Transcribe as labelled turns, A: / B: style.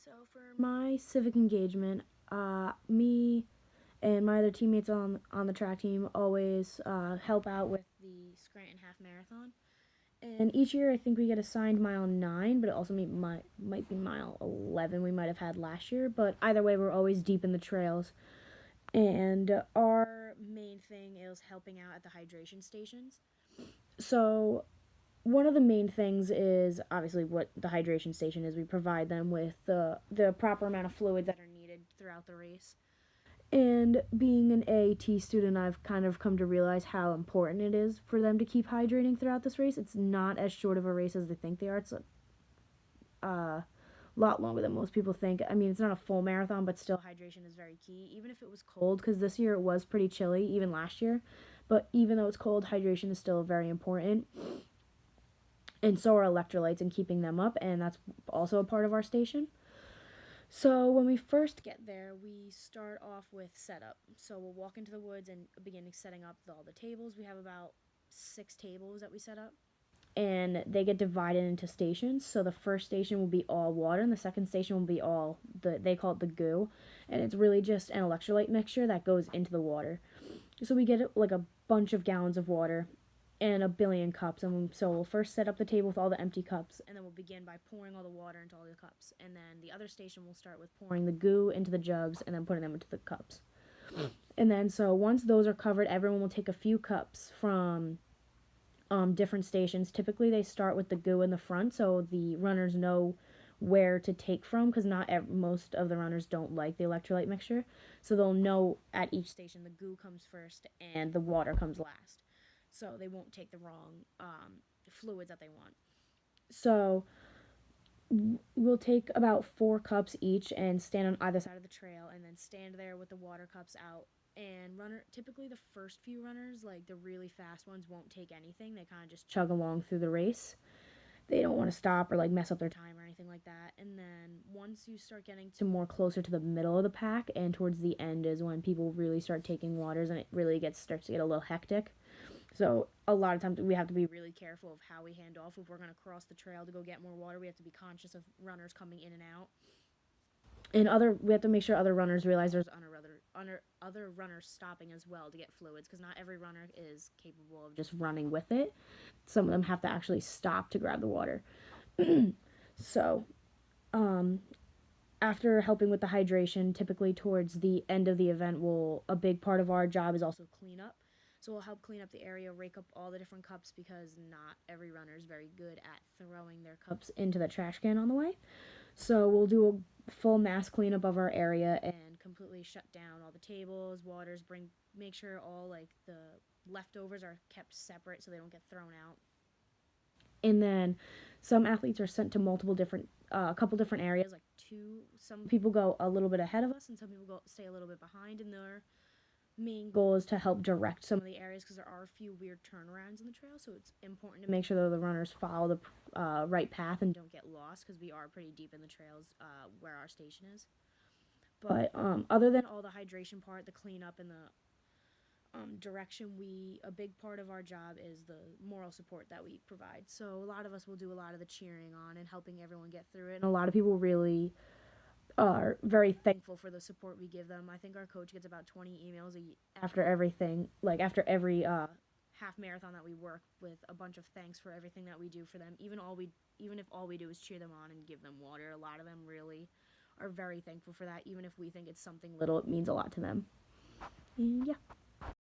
A: So for my civic engagement, me and my other teammates on the track team always help out with the Scranton Half Marathon. And each year, I think we get assigned mile 9, but it also might be mile 11 we might have had last year. But either way, we're always deep in the trails. And our main thing is helping out at the hydration stations. So one of the main things is obviously what the hydration station is. We provide them with the proper amount of fluids that are needed throughout the race. And being an AAT student, I've kind of come to realize how important it is for them to keep hydrating throughout this race. It's not as short of a race as they think they are. It's a lot longer than most people think. I mean, it's not a full marathon, but still, hydration is very key. Even if it was cold, because this year it was pretty chilly, even last year. But even though it's cold, hydration is still very important. And so are electrolytes and keeping them up, and that's also a part of our station. So when we first get there, we start off with setup. So we'll walk into the woods and begin setting up all the tables. We have about 6 tables that we set up. And they get divided into stations. So the first station will be all water, and the second station will be all they call it the goo, and it's really just an electrolyte mixture that goes into the water. So we get like a bunch of gallons of water and a billion cups. And so we'll first set up the table with all the empty cups, and then we'll begin by pouring all the water into all the cups. And then the other station will start with pouring the goo into the jugs and then putting them into the cups. And then so once those are covered, everyone will take a few cups from different stations. Typically, they start with the goo in the front, so the runners know where to take from, because most of the runners don't like the electrolyte mixture. So they'll know at each station the goo comes first and the water comes last, so they won't take the wrong fluids that they want. So we'll take about 4 cups each and stand on either side of the trail, and then stand there with the water cups out. And typically the first few runners, like the really fast ones, won't take anything. They kind of just chug along through the race. They don't want to stop or like mess up their time or anything like that. And then once you start getting to more closer to the middle of the pack and towards the end is when people really start taking waters, and it really starts to get a little hectic. So a lot of times we have to be really careful of how we hand off. If we're going to cross the trail to go get more water, we have to be conscious of runners coming in and out. And we have to make sure other runners realize there's other runners stopping as well to get fluids, because not every runner is capable of just running with it. Some of them have to actually stop to grab the water. So, after helping with the hydration, typically towards the end of the event, a big part of our job is also clean up. So we'll help clean up the area, rake up all the different cups, because not every runner is very good at throwing their cups into the trash can on the way. So we'll do a full mass cleanup of our area and completely shut down all the tables, waters, make sure all like the leftovers are kept separate so they don't get thrown out. And then some athletes are sent to a couple different areas, like two. Some people go a little bit ahead of us, and some people stay a little bit behind. And their main goal is to help direct some of the areas, because there are a few weird turnarounds in the trail. So it's important to make sure that the runners follow the right path and don't get lost, because we are pretty deep in the trails where our station is. But other than all the hydration part, the cleanup, and the direction, a big part of our job is the moral support that we provide. So a lot of us will do a lot of the cheering on and helping everyone get through it. And a lot of people really are very thankful for the support we give them. I think our coach gets about 20 emails after everything, like after every half marathon that we work, with a bunch of thanks for everything that we do for them. Even if all we do is cheer them on and give them water, a lot of them really are very thankful for that. Even if we think it's something little, it means a lot to them. And yeah.